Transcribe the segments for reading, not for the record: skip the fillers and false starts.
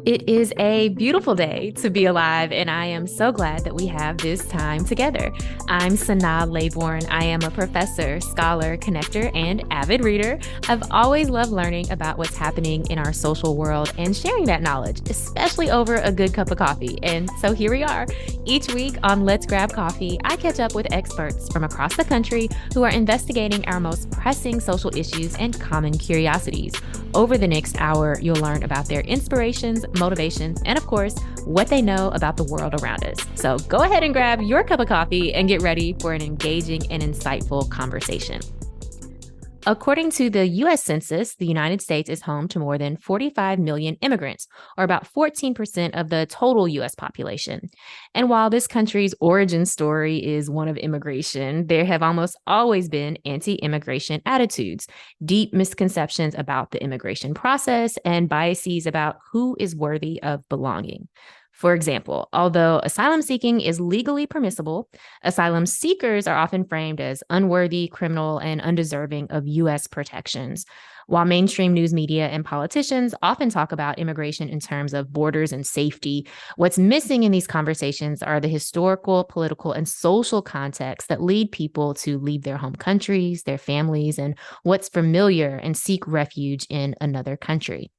It is a beautiful day to be alive, and I am so glad that we have this time together. I'm Sanaa Laybourne. I am a professor, scholar, connector, and avid reader. I've always loved learning about what's happening in our social world and sharing that knowledge, especially over a good cup of coffee. And so here we are. Each week on Let's Grab Coffee, I catch up with experts from across the country who are investigating our most pressing social issues and common curiosities. Over the next hour, you'll learn about their inspirations, motivations, and of course, what they know about the world around us. So go ahead and grab your cup of coffee and get ready for an engaging and insightful conversation. According to the US Census, the United States is home to more than 45 million immigrants, or about 14% of the total US population. And while this country's origin story is one of immigration, there have almost always been anti-immigration attitudes, deep misconceptions about the immigration process, and biases about who is worthy of belonging. For example, although asylum seeking is legally permissible, asylum seekers are often framed as unworthy, criminal, and undeserving of U.S. protections. While mainstream news media and politicians often talk about immigration in terms of borders and safety, what's missing in these conversations are the historical, political, and social contexts that lead people to leave their home countries, their families, and what's familiar and seek refuge in another country.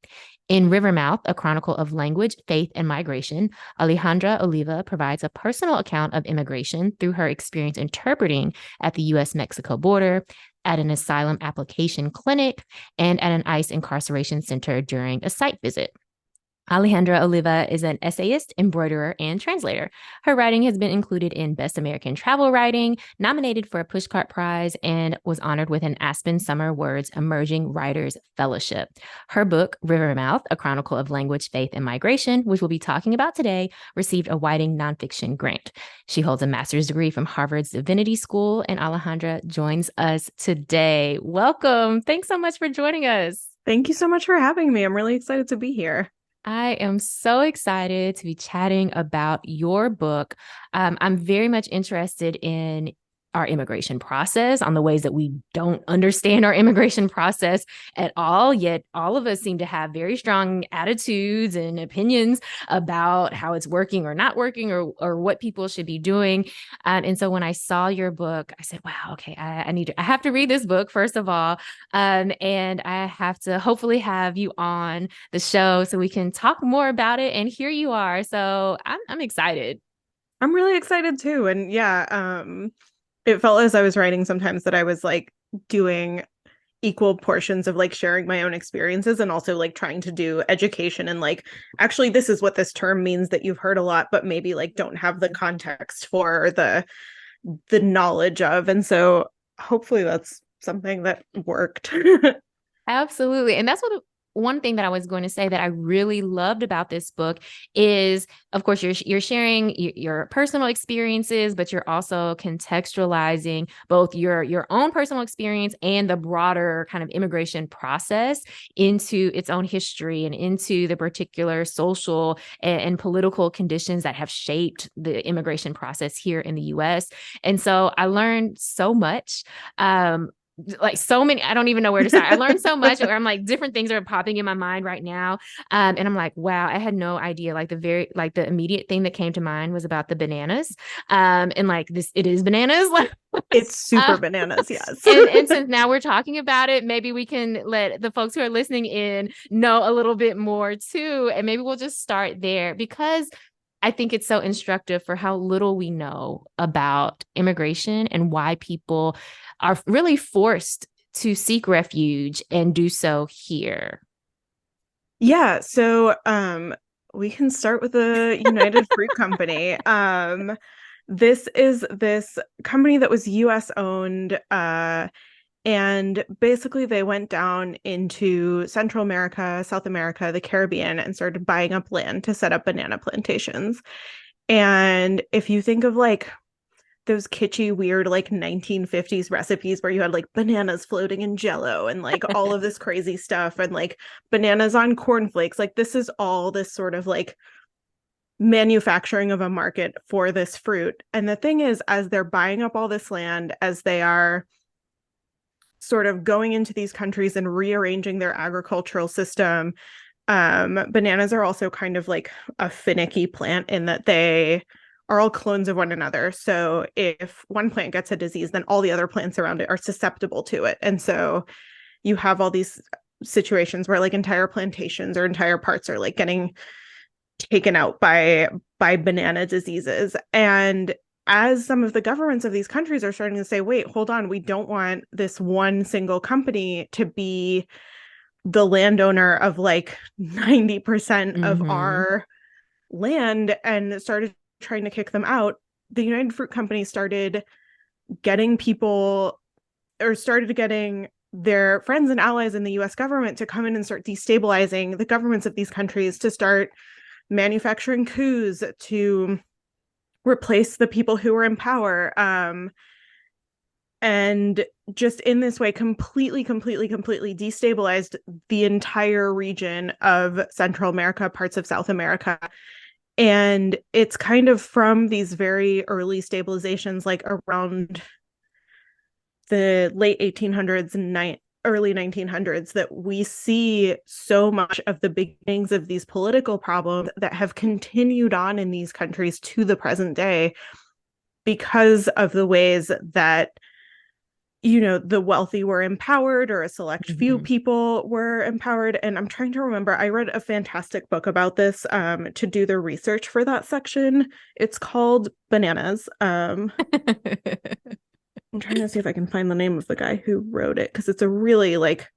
In Rivermouth, a chronicle of language, faith, and migration, Alejandra Oliva provides a personal account of immigration through her experience interpreting at the US-Mexico border, at an asylum application clinic, and at an ICE incarceration center during a site visit. Alejandra Oliva is an essayist, embroiderer, and translator. Her writing has been included in Best American Travel Writing, nominated for a Pushcart Prize, and was honored with an Aspen Summer Words Emerging Writers Fellowship. Her book, Rivermouth, A Chronicle of Language, Faith, and Migration, which we'll be talking about today, received a Whiting Nonfiction Grant. She holds a master's degree from Harvard's Divinity School, and Alejandra joins us today. Welcome. Thanks so much for joining us. Thank you so much for having me. I'm really excited to be here. I am so excited to be chatting about your book. I'm very much interested in our immigration process, on the ways that we don't understand our immigration process at all. Yet all of us seem to have very strong attitudes and opinions about how it's working or not working, or what people should be doing. And so when I saw your book, I said, wow, okay, I have to read this book, first of all. And I have to hopefully have you on the show so we can talk more about it. And here you are. So I'm excited. I'm really excited too. And yeah, it felt as I was writing sometimes that I was like doing equal portions of like sharing my own experiences and also like trying to do education and like actually this is what this term means that you've heard a lot but maybe like don't have the context for or the knowledge of. And so hopefully that's something that worked. Absolutely. And that's one thing that I was going to say that I really loved about this book is, of course, you're sharing your personal experiences, but you're also contextualizing both your own personal experience and the broader kind of immigration process into its own history and into the particular social and political conditions that have shaped the immigration process here in the US. And so I learned so much. Like so many, I don't even know where to start. I learned so much, or I'm like different things are popping in my mind right now. And I'm like, wow, I had no idea. Like the immediate thing that came to mind was about the bananas. And like this, it is bananas. It's super bananas, yes. And since now we're talking about it, maybe we can let the folks who are listening in know a little bit more too. And maybe we'll just start there because I think it's so instructive for how little we know about immigration and why people are really forced to seek refuge and do so here. Yeah, so we can start with the United Fruit Company. This is this company that was US owned, and basically they went down into Central America, South America, the Caribbean, and started buying up land to set up banana plantations. And if you think of like those kitschy, weird, like 1950s recipes where you had like bananas floating in jello and like all of this crazy stuff and like bananas on cornflakes, like this is all this sort of like manufacturing of a market for this fruit. And the thing is, as they're buying up all this land, as they are sort of going into these countries and rearranging their agricultural system, Bananas are also kind of like a finicky plant in that they are all clones of one another. So if one plant gets a disease, then all the other plants around it are susceptible to it. And so you have all these situations where like entire plantations or entire parts are like getting taken out by banana diseases. And as some of the governments of these countries are starting to say, wait, hold on, we don't want this one single company to be the landowner of like 90% of Mm-hmm. our land, and started trying to kick them out, the United Fruit Company started getting people, or started getting their friends and allies in the US government to come in and start destabilizing the governments of these countries, to start manufacturing coups to replace the people who were in power. And just in this way, completely destabilized the entire region of Central America, parts of South America. And it's kind of from these very early stabilizations, like around the late 1800s and early 1900s, that we see so much of the beginnings of these political problems that have continued on in these countries to the present day, because of the ways that, you know, the wealthy were empowered, or a select few Mm-hmm. people were empowered. And I'm trying to remember, I read a fantastic book about this to do the research for that section. It's called Bananas. I'm trying to see if I can find the name of the guy who wrote it, because it's a really like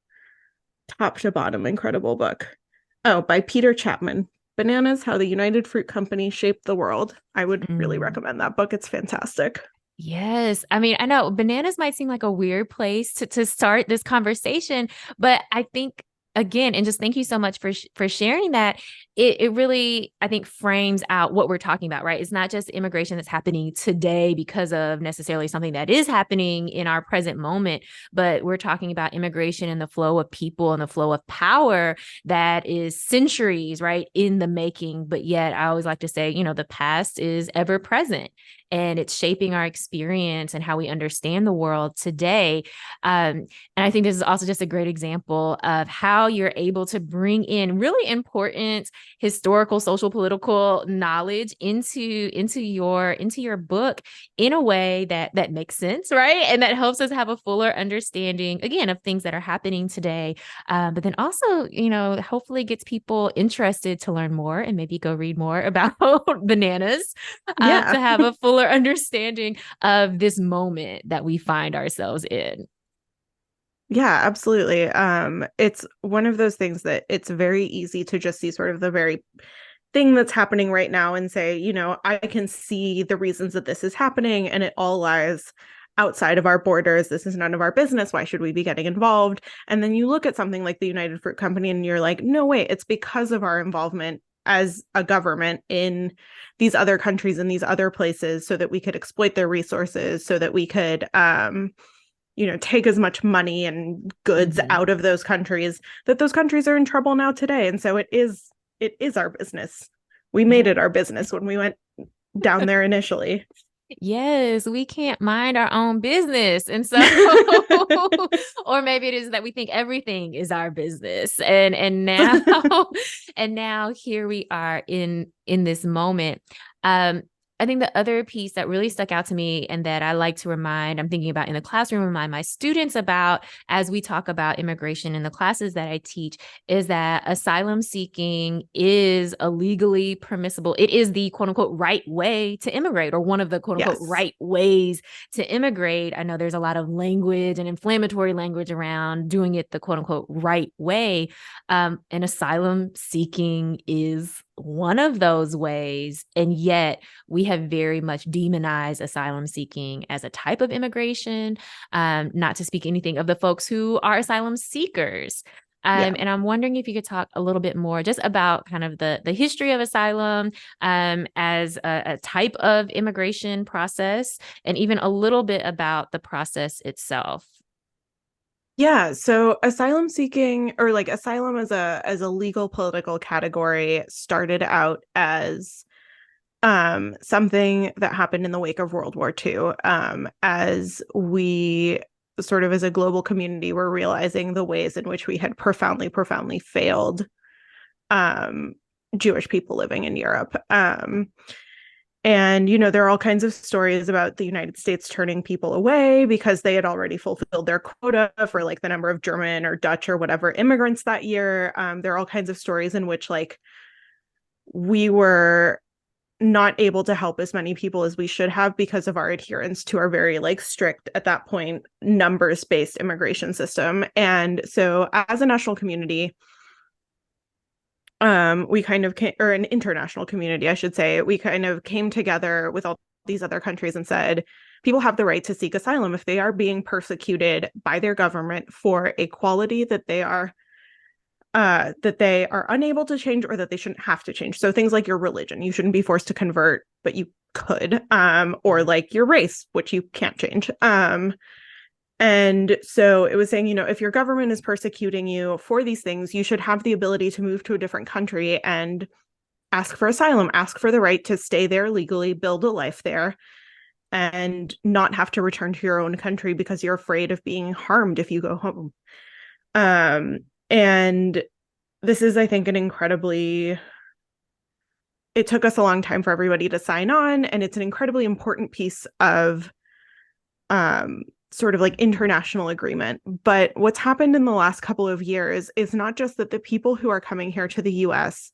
top to bottom incredible book. Oh, by Peter Chapman. Bananas: How the United Fruit Company Shaped the World. I would really Mm. recommend that book. It's fantastic. Yes. I mean, I know bananas might seem like a weird place to start this conversation, but I think again, and just thank you so much for sharing that. It really, I think, frames out what we're talking about, right? It's not just immigration that's happening today because of necessarily something that is happening in our present moment, but we're talking about immigration and the flow of people and the flow of power that is centuries, right, in the making. But yet I always like to say, you know, the past is ever present and it's shaping our experience and how we understand the world today. And I think this is also just a great example of how you're able to bring in really important historical, social, political knowledge into your book in a way that makes sense, right? And that helps us have a fuller understanding again of things that are happening today. But then also, you know, hopefully gets people interested to learn more and maybe go read more about bananas Yeah. to have a fuller understanding of this moment that we find ourselves in. Yeah, absolutely. It's one of those things that it's very easy to just see sort of the very thing that's happening right now and say, you know, I can see the reasons that this is happening, and it all lies outside of our borders. This is none of our business. Why should we be getting involved? And then you look at something like the United Fruit Company and you're like, no, wait, it's because of our involvement as a government in these other countries and these other places, so that we could exploit their resources, so that we could you know, take as much money and goods Mm-hmm. out of those countries, that those countries are in trouble now today. And so it is our business. We made Yeah. it our business when we went down there initially. Yes, we can't mind our own business. And so or maybe it is that we think everything is our business. And now and now here we are in this moment. I think the other piece that really stuck out to me and that I like to remind, I'm thinking about in the classroom, remind my students about as we talk about immigration in the classes that I teach, is that asylum seeking is a legally permissible, it is the quote unquote right way to immigrate, or one of the quote unquote Yes. right ways to immigrate. I know there's a lot of language and inflammatory language around doing it the quote unquote right way. And asylum seeking is one of those ways. And yet we have very much demonized asylum seeking as a type of immigration, not to speak anything of the folks who are asylum seekers. Yeah. And I'm wondering if you could talk a little bit more just about kind of the history of asylum as a type of immigration process, and even a little bit about the process itself. Yeah, so asylum seeking, or like asylum as a legal political category, started out as something that happened in the wake of World War II, as we sort of as a global community were realizing the ways in which we had profoundly failed Jewish people living in Europe. And, there are all kinds of stories about the United States turning people away because they had already fulfilled their quota for like the number of German or Dutch or whatever immigrants that year. There are all kinds of stories in which like we were not able to help as many people as we should have because of our adherence to our very like strict at that point numbers-based immigration system. And so as a national community, we kind of came, or an international community, I should say, we kind of came together with all these other countries and said, people have the right to seek asylum if they are being persecuted by their government for a quality that they are unable to change or that they shouldn't have to change. So things like your religion, you shouldn't be forced to convert, but you could, or like your race, which you can't change. And so it was saying, if your government is persecuting you for these things, you should have the ability to move to a different country and ask for asylum, ask for the right to stay there legally, build a life there, and not have to return to your own country because you're afraid of being harmed if you go home. And this is, I think, it took us a long time for everybody to sign on, and it's an incredibly important piece of sort of like international agreement. But what's happened in the last couple of years is not just that the people who are coming here to the US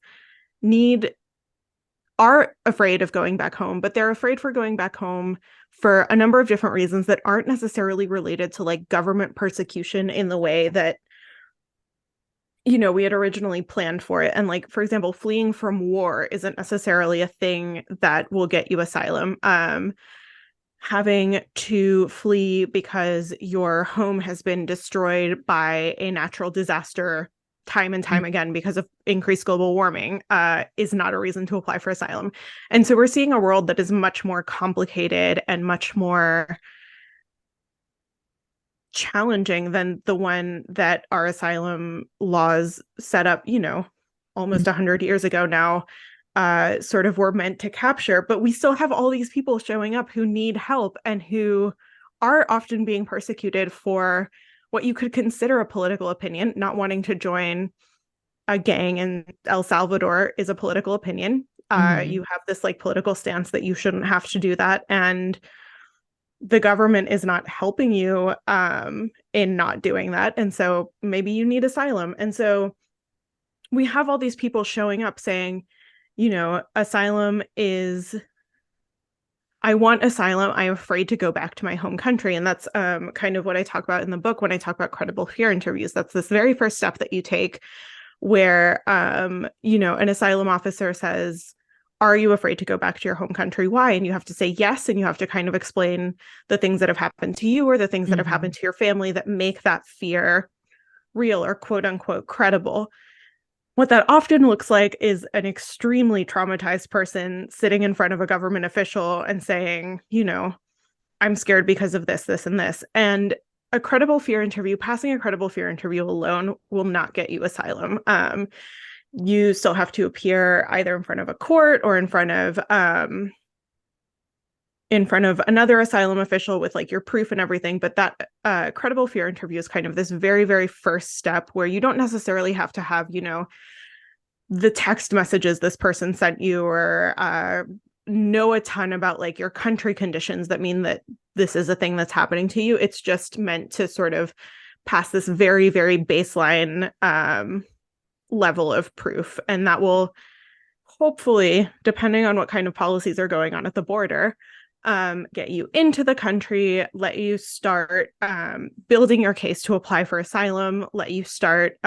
are afraid of going back home, but they're afraid for going back home for a number of different reasons that aren't necessarily related to like government persecution in the way that we had originally planned for it. And like, for example, fleeing from war isn't necessarily a thing that will get you asylum. Having to flee because your home has been destroyed by a natural disaster time and time again because of increased global warming is not a reason to apply for asylum. And so we're seeing a world that is much more complicated and much more challenging than the one that our asylum laws set up, almost 100 years ago now, sort of were meant to capture. But we still have all these people showing up who need help and who are often being persecuted for what you could consider a political opinion. Not wanting to join a gang in El Salvador is a political opinion. You have this like political stance that you shouldn't have to do that. And the government is not helping you in not doing that. And so maybe you need asylum. And so we have all these people showing up saying, asylum is, I want asylum. I'm afraid to go back to my home country. And that's kind of what I talk about in the book when I talk about credible fear interviews. That's this very first step that you take where, an asylum officer says, are you afraid to go back to your home country? Why? And you have to say yes. And you have to kind of explain the things that have happened to you or the things that have happened to your family that make that fear real or quote unquote credible. What that often looks like is an extremely traumatized person sitting in front of a government official and saying, I'm scared because of this, this, and this. And a credible fear interview, passing a credible fear interview alone will not get you asylum. You still have to appear either in front of a court or in front of another asylum official with like your proof and everything. But that credible fear interview is kind of this very, very first step where you don't necessarily have to have, the text messages this person sent you or know a ton about like your country conditions that mean that this is a thing that's happening to you. It's just meant to sort of pass this very, very baseline level of proof. And that will hopefully, depending on what kind of policies are going on at the border, get you into the country, let you start building your case to apply for asylum, let you start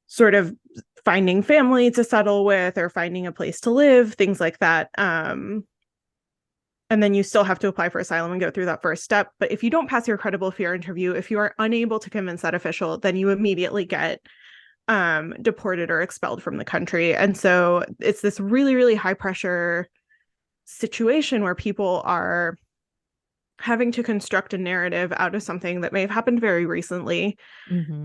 sort of finding family to settle with or finding a place to live, things like that. And then you still have to apply for asylum and go through that first step. But if you don't pass your credible fear interview, if you are unable to convince that official, then you immediately get deported or expelled from the country. And so it's this really, really high pressure situation where people are having to construct a narrative out of something that may have happened very recently,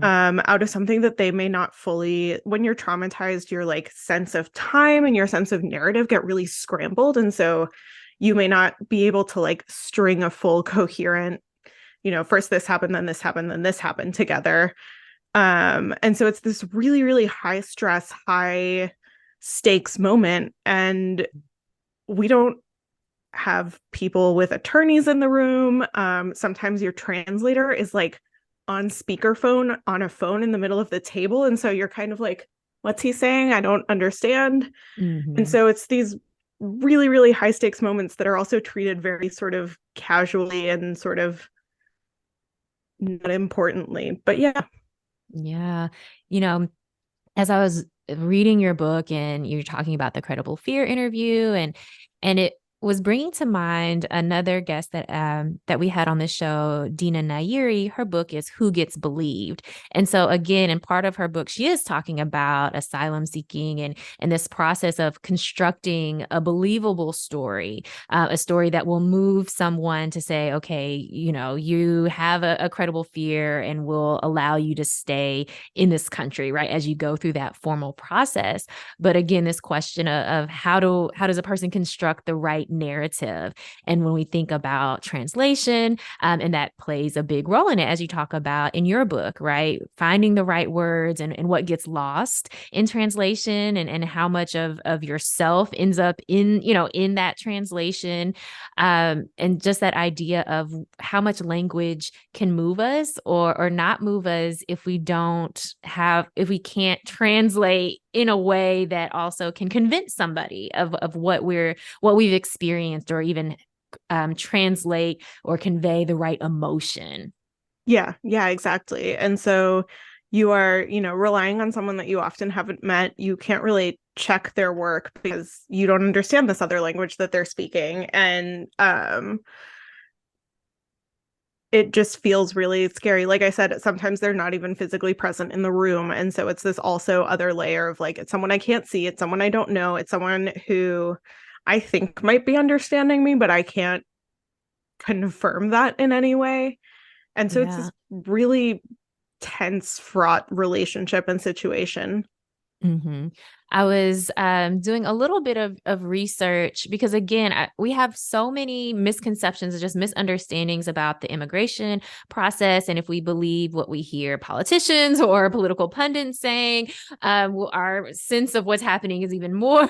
out of something that they may not fully, when you're traumatized, your like sense of time and your sense of narrative get really scrambled. And so you may not be able to like string a full coherent, first this happened, then this happened, then this happened together. And so it's this really, really high stress, high stakes moment. And we don't have people with attorneys in the room. Sometimes your translator is like on speakerphone on a phone in the middle of the table. And so you're kind of like, what's he saying? I don't understand. And Mm-hmm. so it's these really, really high stakes moments that are also treated very sort of casually and sort of not importantly. But yeah. Yeah. You know, as I was reading your book and you're talking about the credible fear interview, and it was bringing to mind another guest that we had on the show, Dina Nayiri. Her book is Who Gets Believed. And so again, in part of her book, she is talking about asylum seeking and this process of constructing a believable story, a story that will move someone to say, okay, you have a credible fear and will allow you to stay in this country, right? As you go through that formal process. But again, this question of how does a person construct the right narrative? And when we think about translation, and that plays a big role in it, as you talk about in your book, right? Finding the right words and what gets lost in translation and how much of yourself ends up in that translation. And just that idea of how much language can move us or not move us if we can't translate in a way that also can convince somebody of what we've experienced, or even translate or convey the right emotion. Yeah, yeah, exactly. And so you are, relying on someone that you often haven't met. You can't really check their work because you don't understand this other language that they're speaking. And it just feels really scary. Like I said, sometimes they're not even physically present in the room. And so it's this also other layer of like, it's someone I can't see, it's someone I don't know, it's someone who I think might be understanding me, but I can't confirm that in any way. And so it's Yeah. this really tense, fraught relationship and situation. Mm-hmm. I was doing a little bit of research because, again, we have so many misconceptions, just misunderstandings about the immigration process. And if we believe what we hear politicians or political pundits saying, our sense of what's happening is even more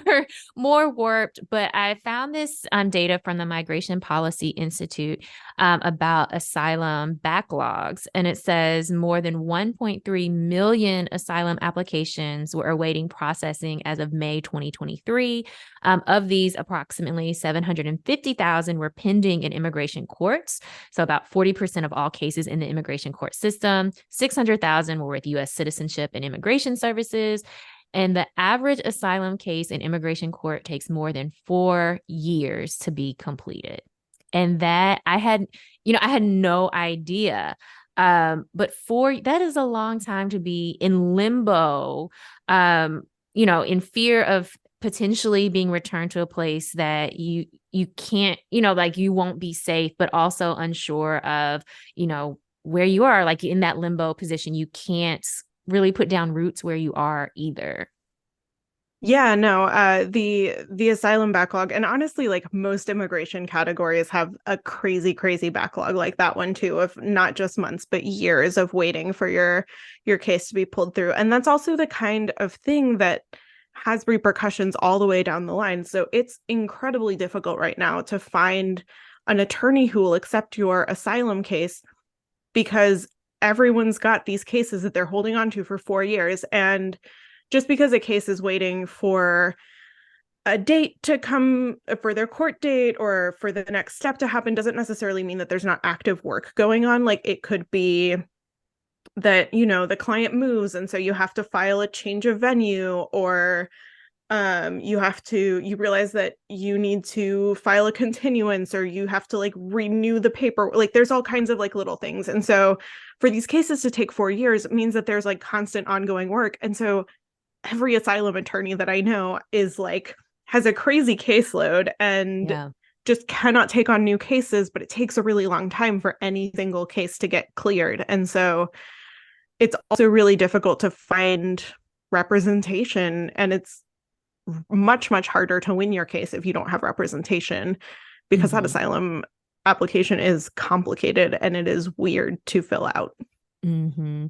warped. But I found this data from the Migration Policy Institute about asylum backlogs. And it says more than 1.3 million asylum applications were awaiting processing as of May 2023. Of these, approximately 750,000 were pending in immigration courts. So about 40% of all cases in the immigration court system. 600,000 were with US Citizenship and Immigration Services. And the average asylum case in immigration court takes more than 4 years to be completed. And that I had no idea. But that is a long time to be in limbo, in fear of potentially being returned to a place that you can't, like you won't be safe, but also unsure of, where you are, like in that limbo position. You can't really put down roots where you are either. Yeah, no, the asylum backlog, and honestly, like most immigration categories have a crazy, crazy backlog like that one too, of not just months, but years of waiting for your case to be pulled through. And that's also the kind of thing that has repercussions all the way down the line. So it's incredibly difficult right now to find an attorney who will accept your asylum case because everyone's got these cases that they're holding on to for 4 years. And just because a case is waiting for a date to come for their court date or for the next step to happen doesn't necessarily mean that there's not active work going on. Like it could be that, the client moves and so you have to file a change of venue, or you realize that you need to file a continuance, or you have to like renew the paper. Like there's all kinds of like little things. And so for these cases to take 4 years, it means that there's like constant ongoing work. And so every asylum attorney that I know is like has a crazy caseload and Yeah. just cannot take on new cases, but it takes a really long time for any single case to get cleared. And so it's also really difficult to find representation, and it's much, much harder to win your case if you don't have representation because that Mm-hmm. asylum application is complicated and it is weird to fill out. Mm-hmm.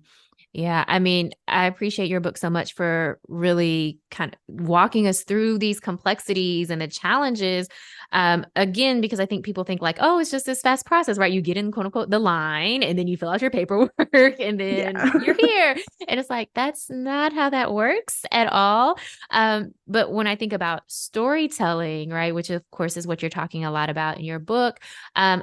Yeah, I mean, I appreciate your book so much for really kind of walking us through these complexities and the challenges. Again, because I think people think like, oh, it's just this fast process, right? You get in quote unquote the line and then you fill out your paperwork and then Yeah. you're here. And it's like, that's not how that works at all. But when I think about storytelling, right, which of course is what you're talking a lot about in your book, I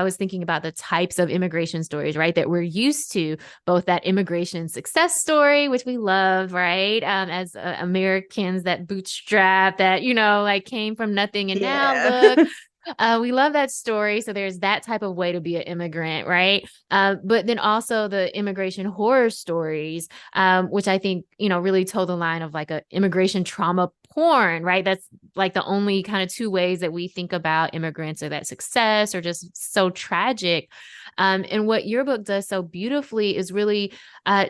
was thinking about the types of immigration stories, right, that we're used to, both that immigration success story, which we love, right? As Americans that bootstrap, that, like came from nothing and now Yeah. look. We love that story. So there's that type of way to be an immigrant, right? But then also the immigration horror stories, which I think, really told the line of like a immigration trauma porn, right? That's like the only kind of two ways that we think about immigrants, or that success or just so tragic. And what your book does so beautifully is really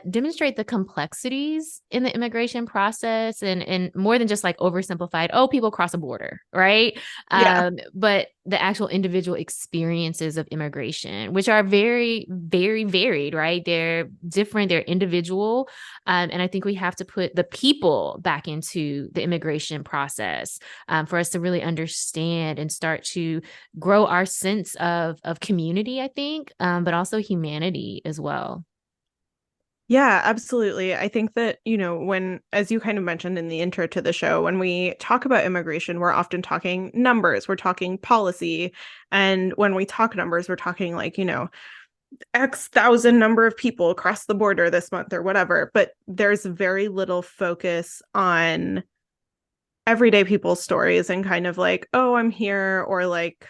demonstrate the complexities in the immigration process, and more than just like oversimplified, oh, people cross a border, right? Yeah. But the actual individual experiences of immigration, which are very, very varied, right? They're different, they're individual. And I think we have to put the people back into the immigration process, for us to really understand and start to grow our sense of community, I think, but also humanity as well. Yeah, absolutely. I think that, as you kind of mentioned in the intro to the show, when we talk about immigration, we're often talking numbers, we're talking policy. And when we talk numbers, we're talking like, X thousand number of people across the border this month or whatever. But there's very little focus on everyday people's stories and kind of like, oh, I'm here, or like,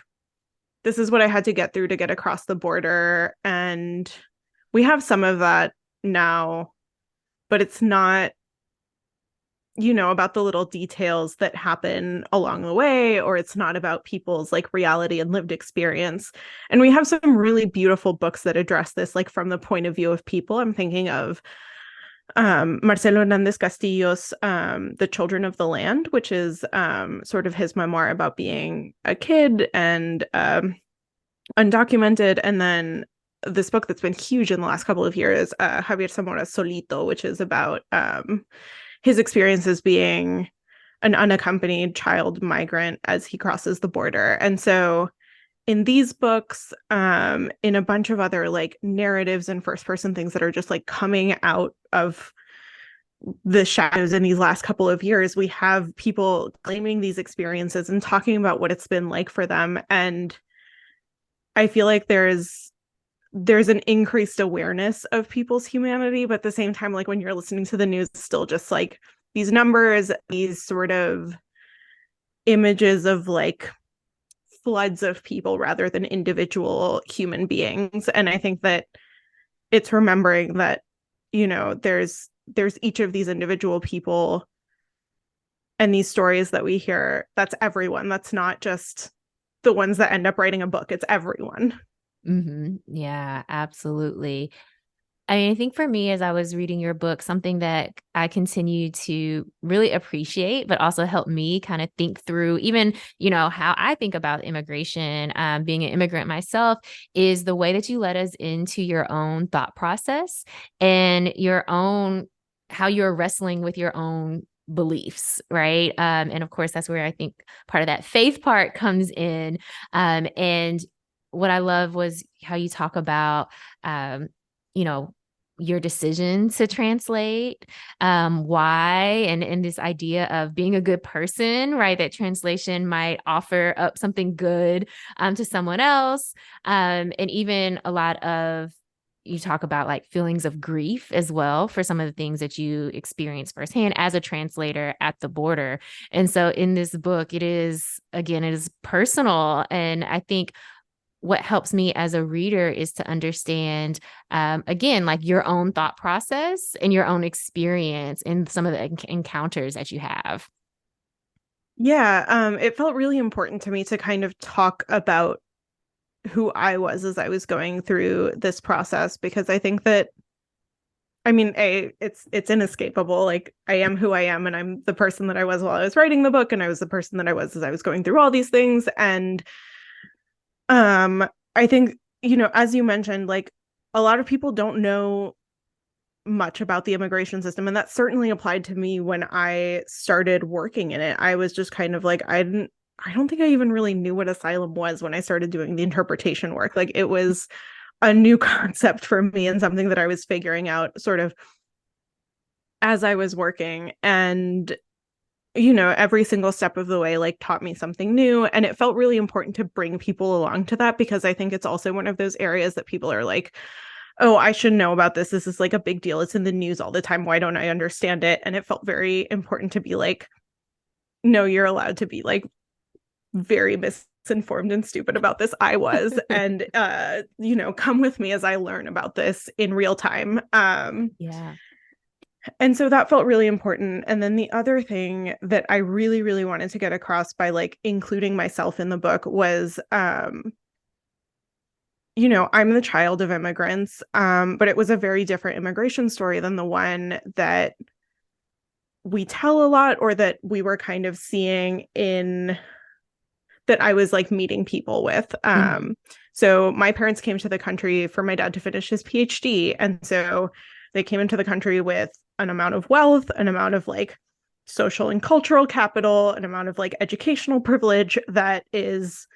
this is what I had to get through to get across the border. And we have some of that now, but it's not, about the little details that happen along the way, or it's not about people's like reality and lived experience. And we have some really beautiful books that address this, like from the point of view of people. I'm thinking of Marcelo Hernandez Castillo's The Children of the Land, which is sort of his memoir about being a kid and undocumented. And then this book that's been huge in the last couple of years, Javier Zamora's Solito, which is about his experiences being an unaccompanied child migrant as he crosses the border. And so in these books, in a bunch of other like narratives and first person things that are just like coming out of the shadows in these last couple of years, we have people claiming these experiences and talking about what it's been like for them. And I feel like there's an increased awareness of people's humanity, but at the same time, like when you're listening to the news, it's still just like these numbers, these sort of images of like floods of people rather than individual human beings. And I think that it's remembering that, there's each of these individual people and these stories that we hear. That's everyone. That's not just the ones that end up writing a book. It's everyone. Yeah, absolutely. I mean, I think for me, as I was reading your book, something that I continue to really appreciate, but also help me kind of think through even, how I think about immigration, being an immigrant myself, is the way that you let us into your own thought process and how you're wrestling with your own beliefs, right? And of course, that's where I think part of that faith part comes in. And what I love was how you talk about, you know, your decision to translate, why, and this idea of being a good person, right? That translation might offer up something good to someone else. And even a lot of, you talk about like feelings of grief as well for some of the things that you experience firsthand as a translator at the border. And so in this book, it is personal. And I think what helps me as a reader is to understand, again, like your own thought process and your own experience in some of the encounters that you have. Yeah, it felt really important to me to kind of talk about who I was as I was going through this process, because I think that, I mean, it's inescapable. Like I am who I am, and I'm the person that I was while I was writing the book, and I was the person that I was as I was going through all these things. And I think, as you mentioned, like a lot of people don't know much about the immigration system. And that certainly applied to me when I started working in it. I was just kind of like, I don't think I even really knew what asylum was when I started doing the interpretation work. Like, it was a new concept for me and something that I was figuring out sort of as I was working. And, you know, every single step of the way, like, taught me something new. And it felt really important to bring people along to that, because I think it's also one of those areas that people are like, oh, I should know about this. This is like a big deal. It's in the news all the time. Why don't I understand it? And it felt very important to be like, no, you're allowed to be like very misinformed and stupid about this. I was. And, you know, come with me as I learn about this in real time. Yeah. And so that felt really important. And then the other thing that I really, really wanted to get across by like including myself in the book was, you know, I'm the child of immigrants, but it was a very different immigration story than the one that we tell a lot, or that we were kind of seeing in that I was like meeting people with. Mm-hmm. So my parents came to the country for my dad to finish his PhD. And so they came into the country with an amount of wealth, an amount of like social and cultural capital, an amount of like educational privilege that is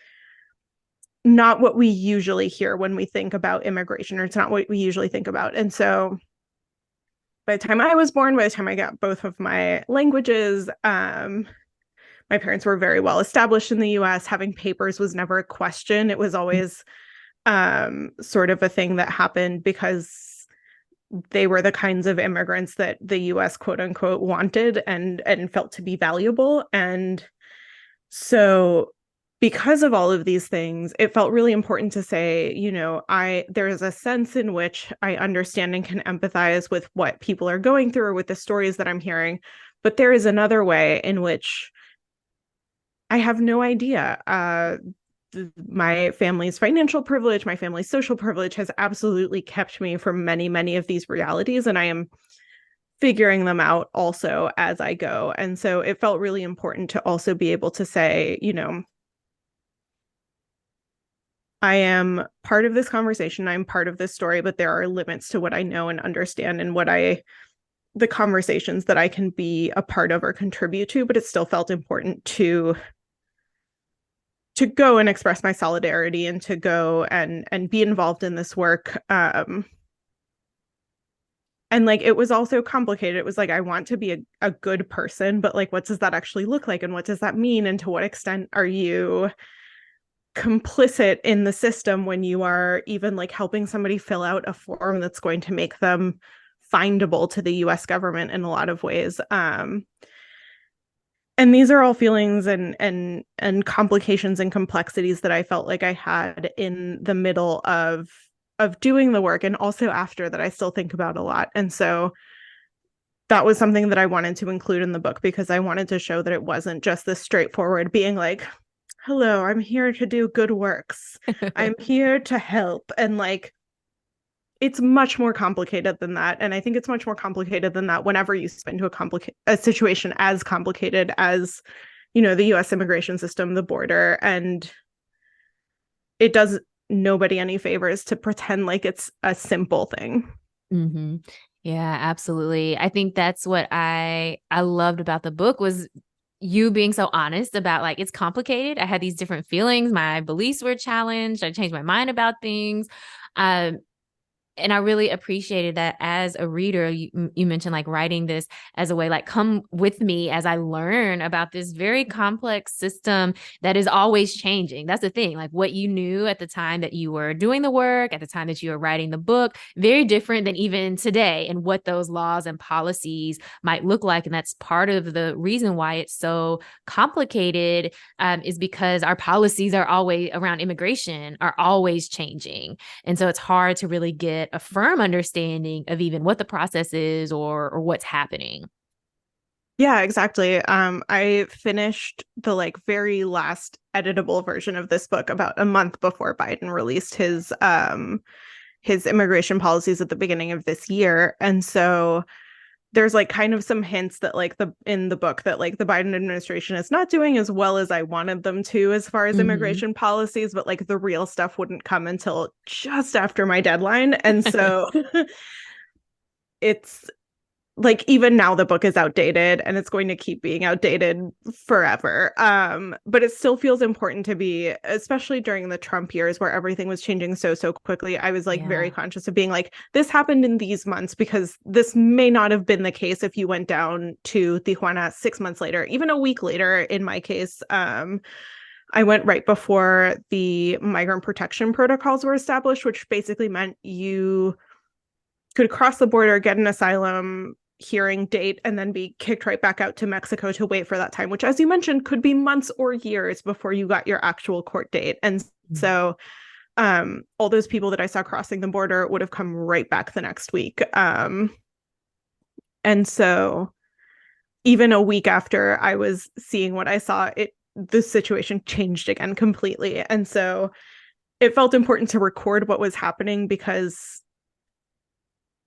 not what we usually hear when we think about immigration, or it's not what we usually think about. And so by the time I was born, by the time I got both of my languages, my parents were very well established in the US. Having papers was never a question. It was always sort of a thing that happened because they were the kinds of immigrants that the US quote unquote wanted and felt to be valuable. And so because of all of these things, it felt really important to say, you know, there is a sense in which I understand and can empathize with what people are going through or with the stories that I'm hearing. But there is another way in which I have no idea. My family's financial privilege, my family's social privilege has absolutely kept me from many, many of these realities. And I am figuring them out also as I go. And so it felt really important to also be able to say, you know, I am part of this conversation. I'm part of this story, but there are limits to what I know and understand and the conversations that I can be a part of or contribute to. But it still felt important to go and express my solidarity and to go and be involved in this work. And like, it was also complicated. It was like, I want to be a good person, but like, what does that actually look like? And what does that mean? And to what extent are you complicit in the system when you are even like helping somebody fill out a form that's going to make them findable to the US government in a lot of ways. And these are all feelings and complications and complexities that I felt like I had in the middle of doing the work, and also after that I still think about a lot. And so that was something that I wanted to include in the book, because I wanted to show that it wasn't just this straightforward being like, hello, I'm here to do good works. I'm here to help. And like, it's much more complicated than that. And I think it's much more complicated than that whenever you step into a situation as complicated as, you know, the US immigration system, the border. And it does nobody any favors to pretend like it's a simple thing. Mm-hmm. Yeah, absolutely. I think that's what I loved about the book was you being so honest about like, it's complicated. I had these different feelings. My beliefs were challenged. I changed my mind about things. And I really appreciated that as a reader. You mentioned like writing this as a way, like, come with me as I learn about this very complex system that is always changing. That's the thing. Like, what you knew at the time that you were doing the work, at the time that you were writing the book, very different than even today, and what those laws and policies might look like. And that's part of the reason why it's so complicated, is because our policies are always around immigration are always changing. And so it's hard to really get a firm understanding of even what the process is or what's happening. Yeah, exactly. I finished the like very last editable version of this book about a month before Biden released his immigration policies at the beginning of this year. And so there's like kind of some hints that like in the book that like the Biden administration is not doing as well as I wanted them to as far as Mm-hmm. immigration policies, but like the real stuff wouldn't come until just after my deadline. And so it's like even now the book is outdated and it's going to keep being outdated forever. But it still feels important to be, especially during the Trump years where everything was changing so quickly. I was like very Yeah. conscious of being like, this happened in these months, because this may not have been the case if you went down to Tijuana 6 months later, even a week later in my case. I went right before the migrant protection protocols were established, which basically meant you could cross the border, get an asylum hearing date, and then be kicked right back out to Mexico to wait for that time, which, as you mentioned, could be months or years before you got your actual court date. And so all those people that I saw crossing the border would have come right back the next week. And so even a week after I was seeing what I saw, the situation changed again completely. And so it felt important to record what was happening, because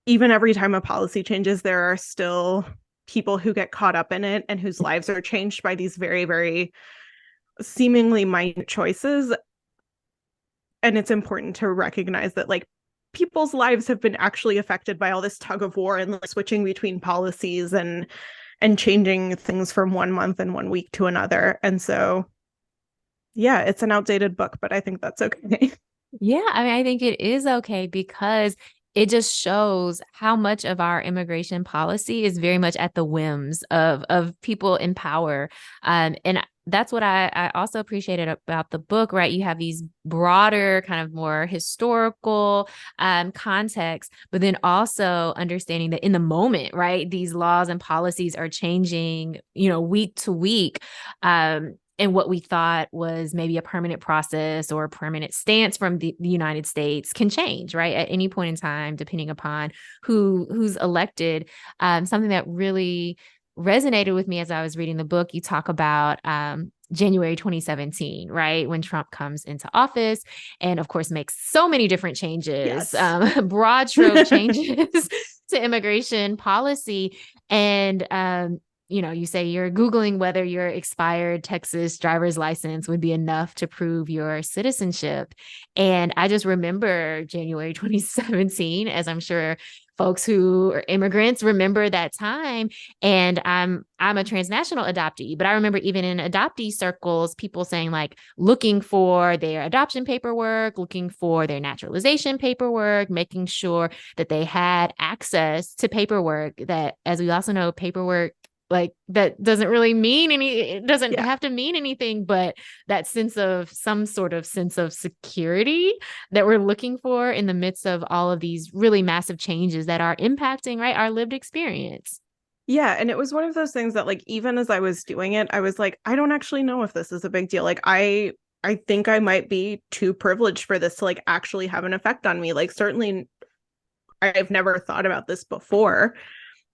even every time a policy changes, there are still people who get caught up in it and whose lives are changed by these very, very seemingly minor choices. And it's important to recognize that, like, people's lives have been actually affected by all this tug of war and, like, switching between policies and changing things from 1 month and 1 week to another. And so, yeah, it's an outdated book, but I think that's okay. Yeah, I mean, I think it is okay because it just shows how much of our immigration policy is very much at the whims of people in power. And that's what I also appreciated about the book, right? You have these broader, kind of more historical context, but then also understanding that in the moment, right, these laws and policies are changing, week to week. And what we thought was maybe a permanent process or a permanent stance from the United States can change, right? At any point in time, depending upon who's elected. Something that really resonated with me as I was reading the book, you talk about January 2017, right? When Trump comes into office and, of course, makes so many different changes, Yes. broad stroke changes to immigration policy. And you say you're Googling whether your expired Texas driver's license would be enough to prove your citizenship. And I just remember January 2017, as I'm sure folks who are immigrants remember that time. And I'm a transnational adoptee, but I remember even in adoptee circles, people saying, like, looking for their adoption paperwork, looking for their naturalization paperwork, making sure that they had access to paperwork that, as we also know, paperwork, like, that doesn't really mean it doesn't have to mean anything, but that some sort of sense of security that we're looking for in the midst of all of these really massive changes that are impacting, right, our lived experience. Yeah, and it was one of those things that, like, even as I was doing it, I was like, I don't actually know if this is a big deal. Like, I think I might be too privileged for this to, like, actually have an effect on me. Like, certainly I've never thought about this before.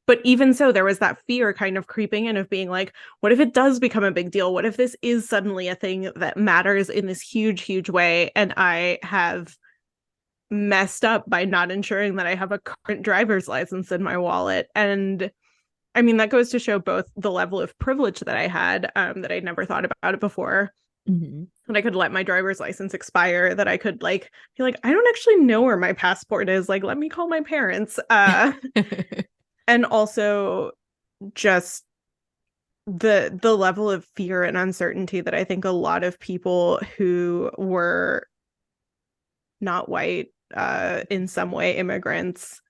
But even so, there was that fear kind of creeping in of being like, what if it does become a big deal? What if this is suddenly a thing that matters in this huge, huge way? And I have messed up by not ensuring that I have a current driver's license in my wallet. And I mean, that goes to show both the level of privilege that I had, that I'd never thought about it before. Mm-hmm. That I could let my driver's license expire, that I could, like, be like, I don't actually know where my passport is. Like, let me call my parents. And also just the level of fear and uncertainty that I think a lot of people who were not white, in some way immigrants,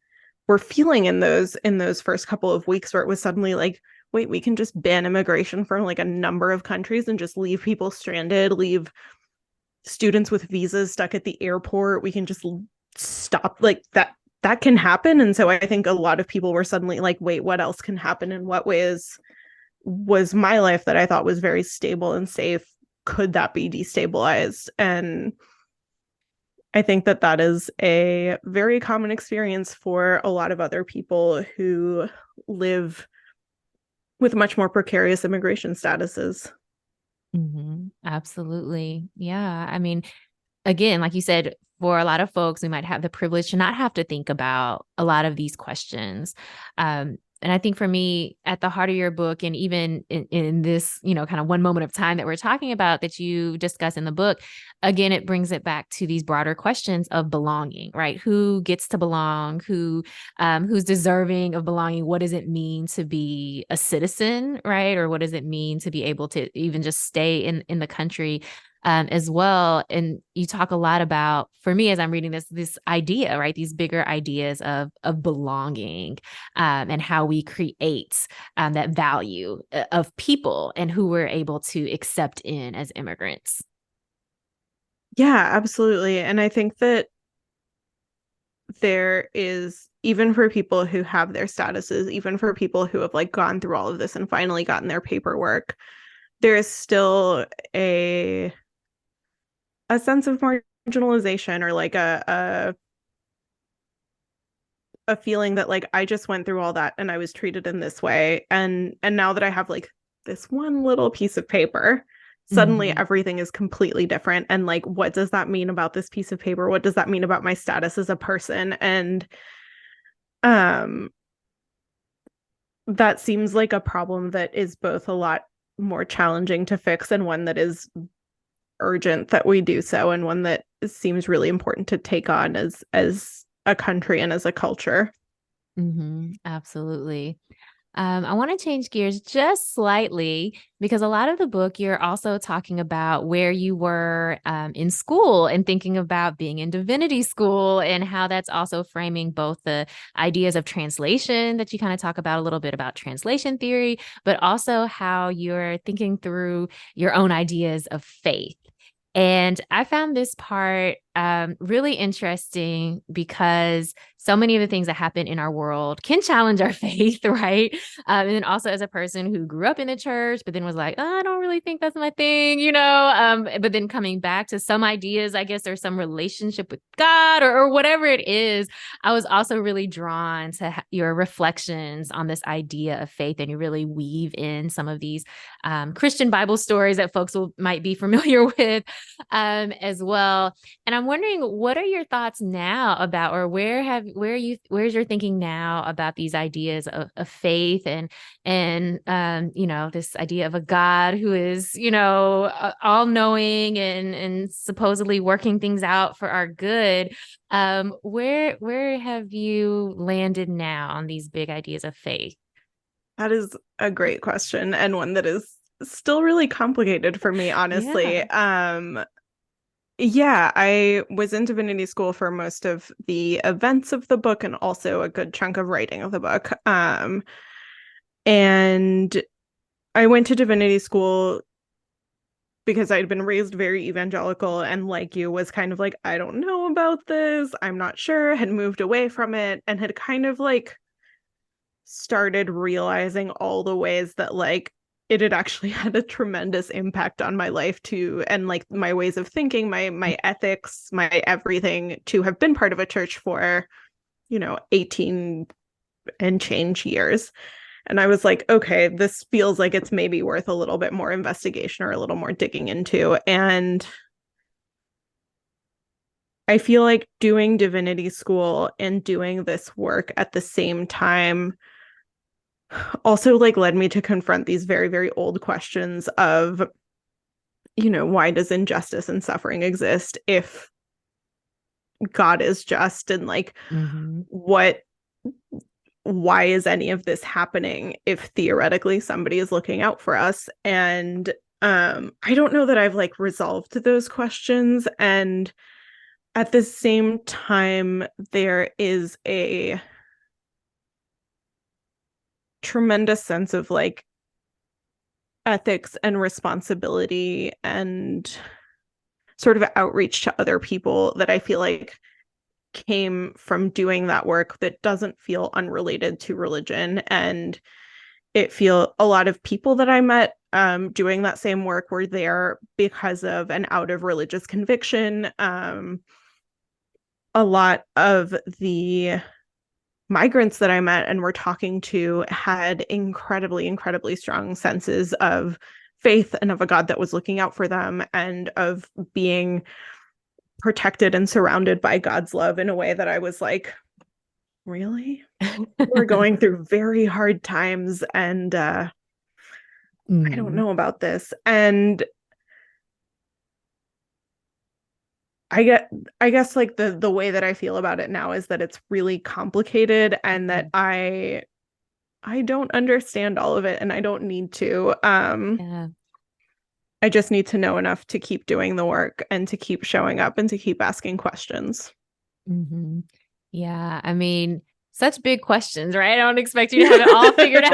were feeling in those first couple of weeks, where it was suddenly like, wait, we can just ban immigration from, like, a number of countries and just leave people stranded, leave students with visas stuck at the airport. We can just stop, like, that can happen. And so I think a lot of people were suddenly like, wait, what else can happen? In what ways was my life that I thought was very stable and safe, could that be destabilized? And I think that is a very common experience for a lot of other people who live with much more precarious immigration statuses. Mm-hmm. Absolutely. Yeah. I mean, again, like you said, for a lot of folks, we might have the privilege to not have to think about a lot of these questions. And I think for me, at the heart of your book, and even in this, kind of one moment of time that we're talking about that you discuss in the book, again, it brings it back to these broader questions of belonging, right? Who gets to belong? Who's deserving of belonging? What does it mean to be a citizen, right? Or what does it mean to be able to even just stay in the country? As well. And you talk a lot about, for me, as I'm reading this idea, right? These bigger ideas of belonging, and how we create that value of people and who we're able to accept in as immigrants. Yeah, absolutely. And I think that there is, even for people who have their statuses, even for people who have like gone through all of this and finally gotten their paperwork, there is still a sense of marginalization, or like a feeling that like I just went through all that and I was treated in this way, and now that I have like this one little piece of paper, suddenly Mm-hmm. everything is completely different. And like, what does that mean about this piece of paper? What does that mean about my status as a person? And um that seems like a problem that is both a lot more challenging to fix, and one that is urgent that we do so, and one that seems really important to take on as a country and as a culture. Mm-hmm. Absolutely. I want to change gears just slightly because a lot of the book, you're also talking about where you were in school and thinking about being in divinity school and how that's also framing both the ideas of translation that you kind of talk about a little bit about translation theory, but also how you're thinking through your own ideas of faith. And I found this part really interesting because so many of the things that happen in our world can challenge our faith, right? And then also as a person who grew up in the church, but then was like, oh, I don't really think that's my thing, but then coming back to some ideas, I guess, or some relationship with God or whatever it is, I was also really drawn to your reflections on this idea of faith, and you really weave in some of these Christian Bible stories that folks might be familiar with as well. And I'm wondering, what are your thoughts now about, or where's your thinking now about these ideas of faith and this idea of a God who is, all knowing and supposedly working things out for our good. Where have you landed now on these big ideas of faith? That is a great question, and one that is still really complicated for me, honestly. Yeah. Yeah, I was in divinity school for most of the events of the book and also a good chunk of writing of the book. And I went to divinity school because I'd been raised very evangelical, and like you, was kind of like, I don't know about this, I'm not sure, had moved away from it, and had kind of like started realizing all the ways that like it had actually had a tremendous impact on my life too, and like my ways of thinking, my ethics, my everything, to have been part of a church for 18 and change years. And I was like, okay, this feels like it's maybe worth a little bit more investigation or a little more digging into. And I feel like doing divinity school and doing this work at the same time also like led me to confront these very, very old questions of, why does injustice and suffering exist if God is just? And like, Mm-hmm. why is any of this happening if theoretically somebody is looking out for us? And I don't know that I've like resolved those questions. And at the same time, there is a tremendous sense of like ethics and responsibility and sort of outreach to other people that I feel like came from doing that work that doesn't feel unrelated to religion. And a lot of people that I met doing that same work were there because of an out of religious conviction. A lot of the migrants that I met and were talking to had incredibly, incredibly strong senses of faith and of a God that was looking out for them, and of being protected and surrounded by God's love in a way that I was like, really? We're going through very hard times, and I don't know about this. And I guess like the way that I feel about it now is that it's really complicated, and that I don't understand all of it, and I don't need to. Yeah. I just need to know enough to keep doing the work and to keep showing up and to keep asking questions. Mm-hmm. Yeah. I mean, such big questions, right? I don't expect you to have it all figured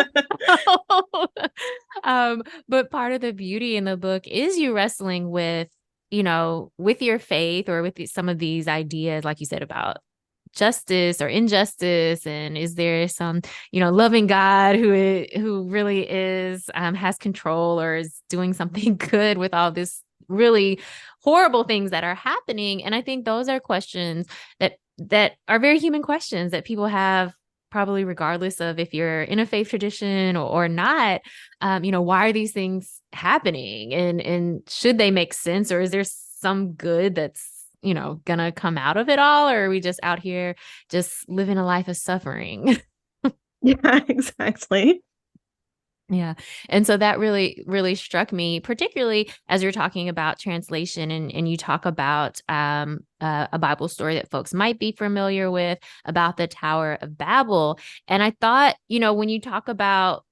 out. But part of the beauty in the book is you wrestling with, with your faith or with some of these ideas, like you said, about justice or injustice, and is there some loving God who really is has control or is doing something good with all this really horrible things that are happening. And I think those are questions that are very human questions that people have, probably regardless of if you're in a faith tradition or not. Why are these things happening, and should they make sense, or is there some good that's gonna come out of it all, or are we just out here just living a life of suffering? Yeah, exactly. Yeah. And so that really, really struck me, particularly as you're talking about translation, and you talk about a Bible story that folks might be familiar with about the Tower of Babel. And I thought, when you talk about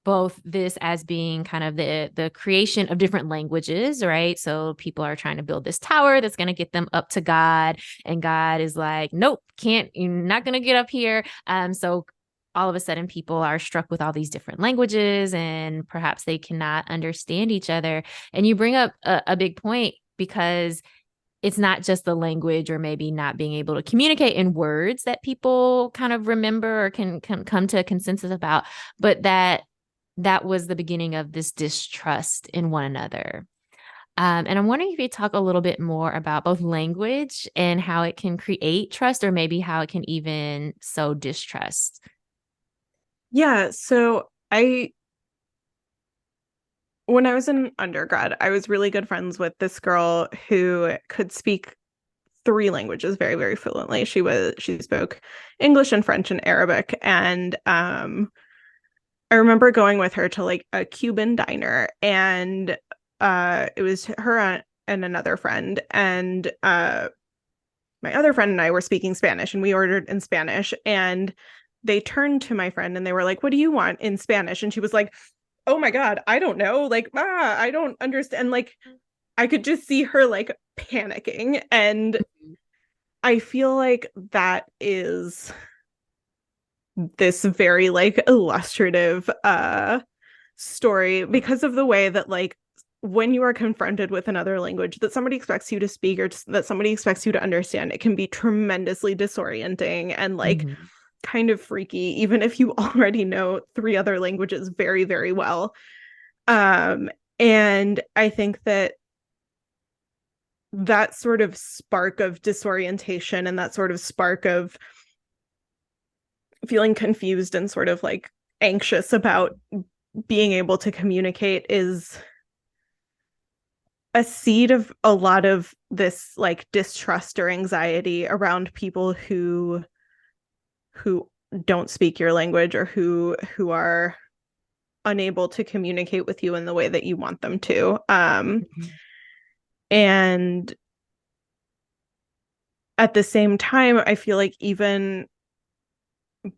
both this as being kind of the creation of different languages, right? So people are trying to build this tower that's going to get them up to God, and God is like, nope, can't, you're not going to get up here. So all of a sudden people are struck with all these different languages, and perhaps they cannot understand each other. And you bring up a big point, because it's not just the language or maybe not being able to communicate in words that people kind of remember or can come to a consensus about, but that was the beginning of this distrust in one another. And I'm wondering if you talk a little bit more about both language and how it can create trust, or maybe how it can even sow distrust. Yeah, so when I was in undergrad, I was really good friends with this girl who could speak three languages very, very fluently. She spoke English and French and Arabic. And I remember going with her to like a Cuban diner, and it was her and another friend. And my other friend and I were speaking Spanish, and we ordered in Spanish. And they turned to my friend and they were like, "What do you want in Spanish?" And she was like, "Oh my God, I don't know. Like, I don't understand." Like, I could just see her like panicking. And I feel like that is this very like illustrative story, because of the way that like when you are confronted with another language that somebody expects you to speak, or that somebody expects you to understand, it can be tremendously disorienting and like kind of freaky, even if you already know three other languages very, very well. And I think that that sort of spark of disorientation and that sort of spark of feeling confused and sort of like anxious about being able to communicate is a seed of a lot of this like distrust or anxiety around people who don't speak your language, or who are unable to communicate with you in the way that you want them to. And at the same time, I feel like even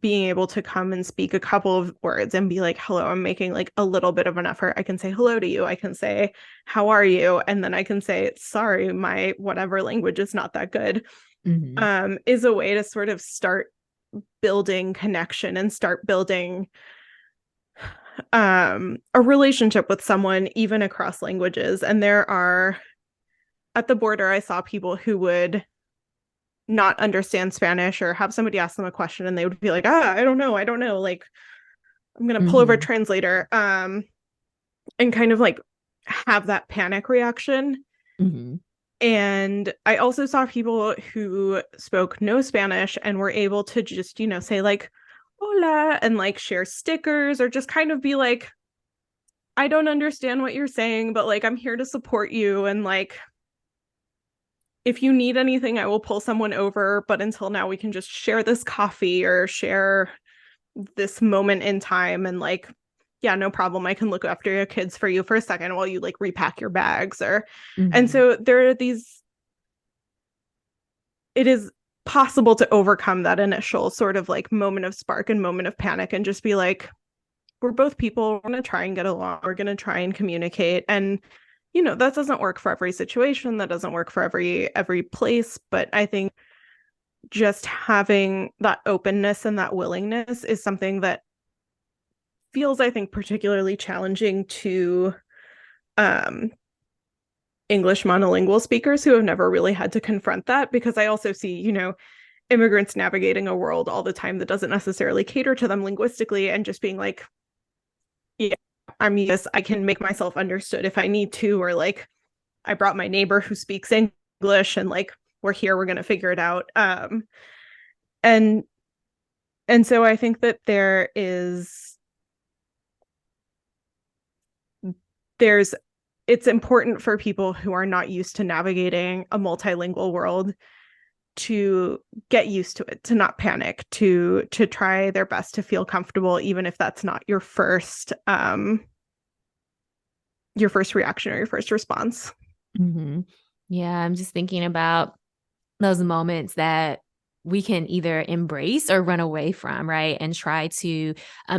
being able to come and speak a couple of words and be like, "Hello," I'm making like a little bit of an effort. I can say hello to you. I can say, "How are you?" And then I can say, "Sorry, my whatever language is not that good." Is a way to sort of start building connection and start building a relationship with someone, even across languages. And there are, at the border, I saw people who would not understand Spanish, or have somebody ask them a question and they would be like, I don't know, like I'm gonna pull over a translator, and kind of like have that panic reaction. And I also saw people who spoke no Spanish and were able to just, say like hola, and like share stickers, or just kind of be like, "I don't understand what you're saying, but like I'm here to support you." And like if you need anything, I will pull someone over. But until now, we can just share this coffee or share this moment in time. And like, yeah, no problem. I can look after your kids for you for a second while you like repack your bags and Mm-hmm. so there are these, it is possible to overcome that initial sort of like moment of spark and moment of panic and just be like, we're both people. We're going to try and get along. We're going to try and communicate. And, that doesn't work for every situation. That doesn't work for every place. But I think just having that openness and that willingness is something that feels, I think, particularly challenging to um, English monolingual speakers who have never really had to confront that, because I also see, immigrants navigating a world all the time that doesn't necessarily cater to them linguistically and just being like, yeah, I can make myself understood if I need to, or like, I brought my neighbor who speaks English and like, we're here, we're going to figure it out. And so I think that there's it's important for people who are not used to navigating a multilingual world to get used to it, to not panic, to try their best to feel comfortable, even if that's not your first reaction or your first response. Mm-hmm. Yeah, I'm just thinking about those moments that we can either embrace or run away from, right? And try to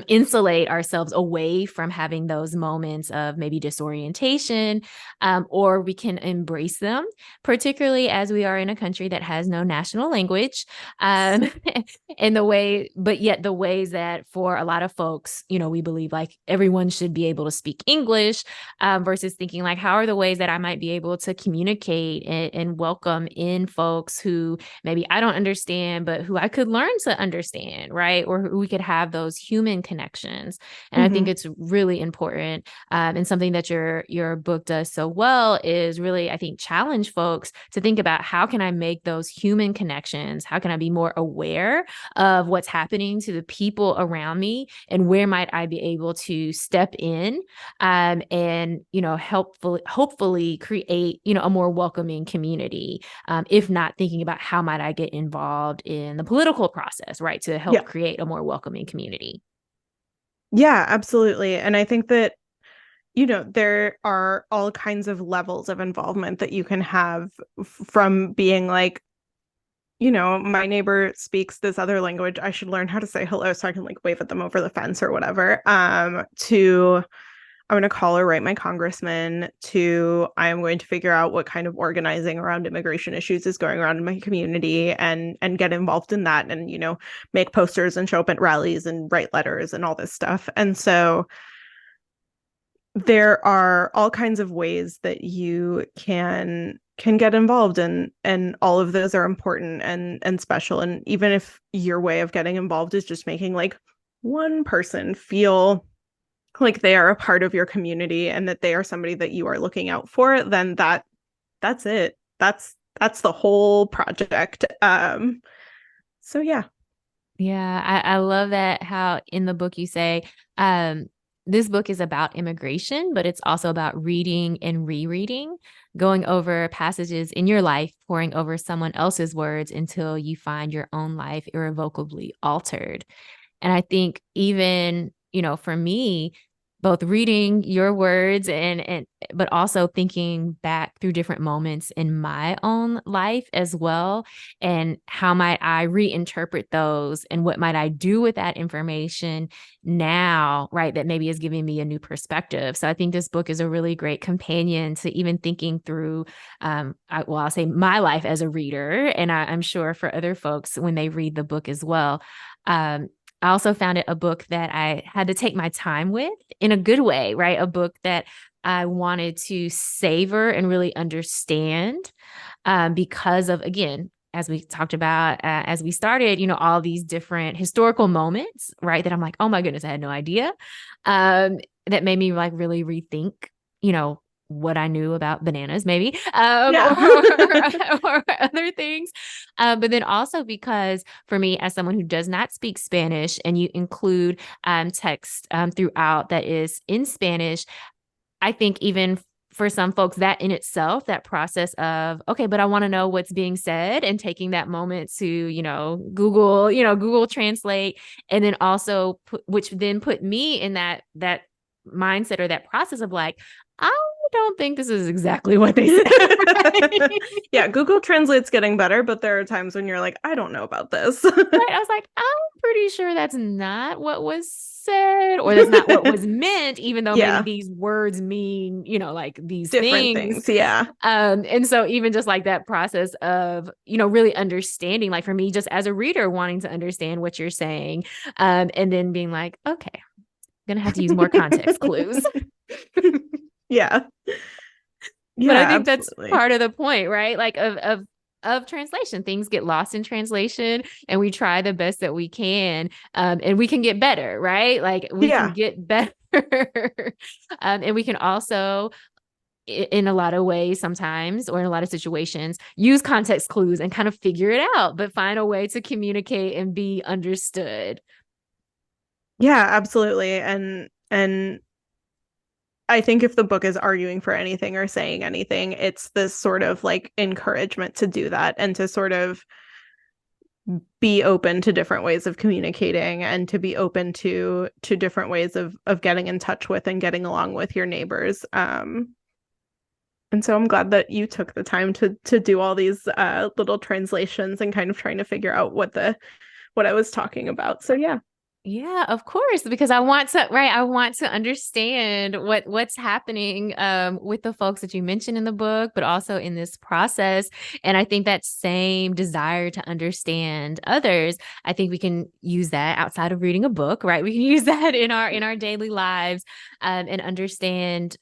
insulate ourselves away from having those moments of maybe disorientation, or we can embrace them, particularly as we are in a country that has no national language. In the way, but yet the ways that for a lot of folks, we believe like everyone should be able to speak English, versus thinking like, how are the ways that I might be able to communicate and welcome in folks who maybe I don't understand, but who I could learn to understand, right? Or who we could have those human connections. And I think it's really important. And something that your book does so well is really, I think, challenge folks to think about how can I make those human connections? How can I be more aware of what's happening to the people around me? And where might I be able to step in and, hopefully create, a more welcoming community. If not thinking about how might I get involved in the political process, right? To help create a more welcoming community. Yeah, absolutely. And I think that, there are all kinds of levels of involvement that you can have from being like, my neighbor speaks this other language. I should learn how to say hello so I can like wave at them over the fence or whatever. To I'm going to call or write my congressman, to I am going to figure out what kind of organizing around immigration issues is going around in my community and get involved in that and, make posters and show up at rallies and write letters and all this stuff. And so there are all kinds of ways that you can get involved and all of those are important and special. And even if your way of getting involved is just making like one person feel like they are a part of your community and that they are somebody that you are looking out for, then that's it. That's the whole project. So yeah. Yeah, I love that how in the book you say, this book is about immigration, but it's also about reading and rereading, going over passages in your life, pouring over someone else's words until you find your own life irrevocably altered. And I think even, for me, both reading your words and but also thinking back through different moments in my own life as well, and how might I reinterpret those and what might I do with that information now, right? That maybe is giving me a new perspective. So I think this book is a really great companion to even thinking through, I'll say my life as a reader, and I'm sure for other folks when they read the book as well. I also found it a book that I had to take my time with in a good way, right? A book that I wanted to savor and really understand, because of, again, as we talked about, as we started, all these different historical moments, right? That I'm like, oh my goodness, I had no idea. That made me like really rethink, you know, what I knew about bananas, maybe, Yeah. or other things. But then also because for me, as someone who does not speak Spanish, and you include text throughout that is in Spanish, I think even for some folks, that in itself, that process of, okay, but I want to know what's being said, and taking that moment to, Google Translate, and then also which then put me in that mindset or that process of like, I don't think this is exactly what they said. Right? Yeah, Google Translate's getting better, but there are times when you're like, I don't know about this. Right. I was like, I'm pretty sure that's not what was said, or that's not what was meant, even though maybe these words mean, like these different things. Yeah. And so even just like that process of, really understanding, like for me, just as a reader, wanting to understand what you're saying, and then being like, okay, I'm gonna have to use more context clues. Yeah. But I think absolutely. That's part of the point, right? Like of translation. Things get lost in translation, and we try the best that we can, and we can get better, right? Like we can get better. And we can also, in a lot of ways sometimes, or in a lot of situations, use context clues and kind of figure it out, but find a way to communicate and be understood. Yeah, absolutely. And I think if the book is arguing for anything or saying anything, it's this sort of like encouragement to do that, and to sort of be open to different ways of communicating, and to be open to different ways of getting in touch with and getting along with your neighbors. And so I'm glad that you took the time to do all these little translations and kind of trying to figure out what I was talking about. So yeah. Yeah, of course, because I want to understand what's happening with the folks that you mentioned in the book, but also in this process. And I think that same desire to understand others, I think we can use that outside of reading a book, right? We can use that in our daily lives, and understand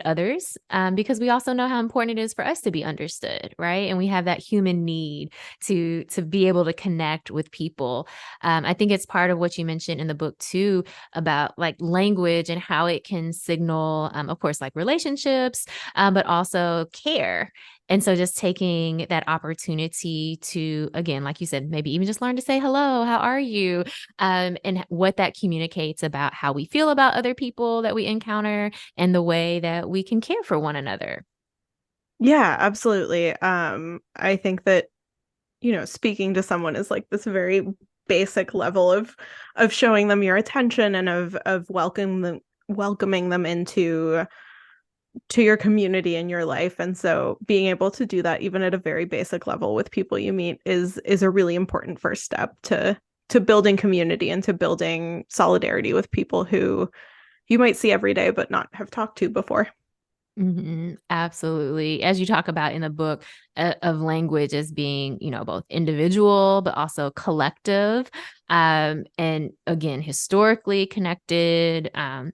others, because we also know how important it is for us to be understood, right? And we have that human need to be able to connect with people. I think it's part of what you mentioned in the book too, about like language and how it can signal, of course, like relationships, but also care. And so just taking that opportunity to, again, like you said, maybe even just learn to say hello, how are you? And what that communicates about how we feel about other people that we encounter, and the way that we can care for one another. Yeah, absolutely. I think that, speaking to someone is like this very basic level of showing them your attention, and of welcoming them into your community and your life. And so being able to do that even at a very basic level with people you meet is a really important first step to building community, and to building solidarity with people who you might see every day but not have talked to before. Mm-hmm. Absolutely. As you talk about in the book, of language as being, both individual, but also collective. And again, historically connected,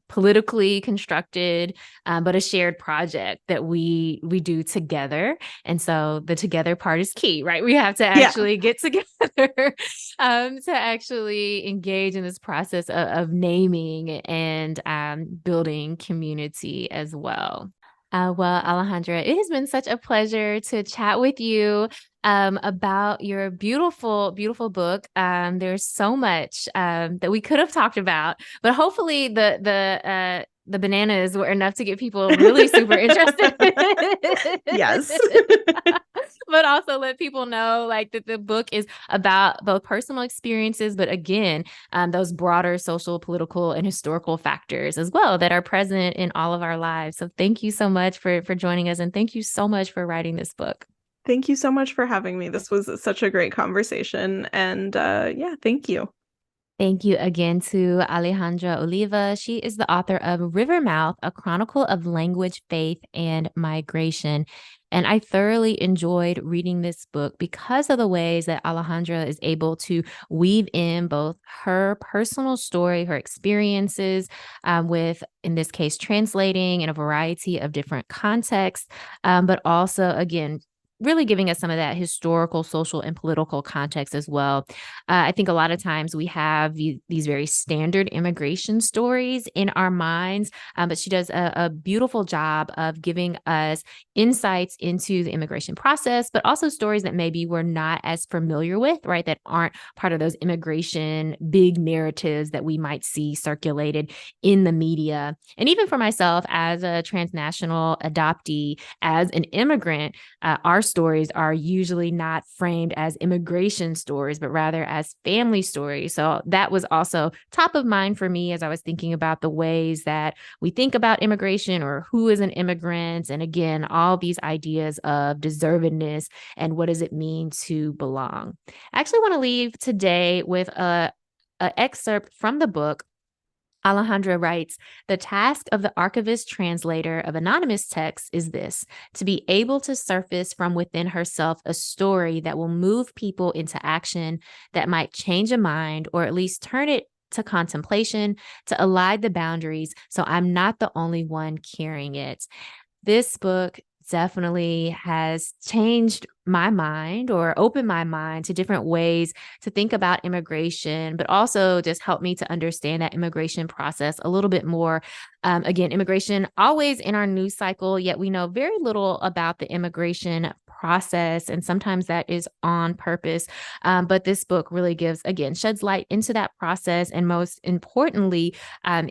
politically constructed, but a shared project that we do together. And so the together part is key, right? We have to actually get together, to actually engage in this process of naming and building community as well. Well, Alejandra, it has been such a pleasure to chat with you about your beautiful, beautiful book. There's so much that we could have talked about, but hopefully the bananas were enough to get people really super interested. Yes. But also let people know like that the book is about both personal experiences, but again, those broader social, political, and historical factors as well that are present in all of our lives. So thank you so much for joining us, and thank you so much for writing this book. Thank you so much for having me. This was such a great conversation, and thank you. Thank you again to Alejandra Oliva. She is the author of Rivermouth, A Chronicle of Language, Faith, and Migration. And I thoroughly enjoyed reading this book because of the ways that Alejandra is able to weave in both her personal story, her experiences with, in this case, translating in a variety of different contexts, but also, again, really giving us some of that historical, social, and political context as well. I think a lot of times we have these very standard immigration stories in our minds, but she does a beautiful job of giving us insights into the immigration process, but also stories that maybe we're not as familiar with, right? That aren't part of those immigration big narratives that we might see circulated in the media. And even for myself as a transnational adoptee, as an immigrant, our stories are usually not framed as immigration stories, but rather as family stories. So that was also top of mind for me as I was thinking about the ways that we think about immigration or who is an immigrant. And again, all these ideas of deservedness and what does it mean to belong. I actually want to leave today with an excerpt from the book. Alejandra writes, "The task of the archivist translator of anonymous texts is this: to be able to surface from within herself a story that will move people into action, that might change a mind or at least turn it to contemplation, to elide the boundaries so I'm not the only one carrying it." This book definitely has changed my mind or opened my mind to different ways to think about immigration, but also just helped me to understand that immigration process a little bit more. Again, immigration always in our news cycle, yet we know very little about the immigration process, and sometimes that is on purpose. But this book really sheds light into that process, and most importantly,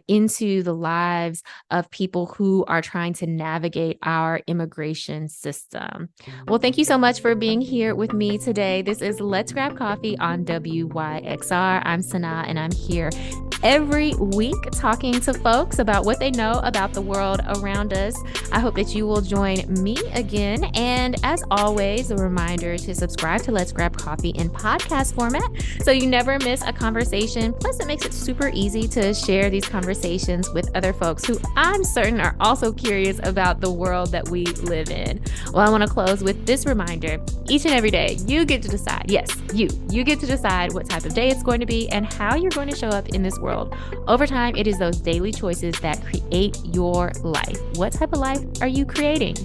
into the lives of people who are trying to navigate our immigration system. Well, thank you so much for being here with me today. This is Let's Grab Coffee on WYXR. I'm Sana, and I'm here every week talking to folks about what they know about the world around us. I hope that you will join me again. And as always, a reminder to subscribe to Let's Grab Coffee in podcast format so you never miss a conversation. Plus, it makes it super easy to share these conversations with other folks who I'm certain are also curious about the world that we live in. Well, I want to close with this reminder. Each and every day, you get to decide. Yes, you get to decide what type of day it's going to be and how you're going to show up in this world. Over time, it is those daily choices that create your life. What type of life are you creating?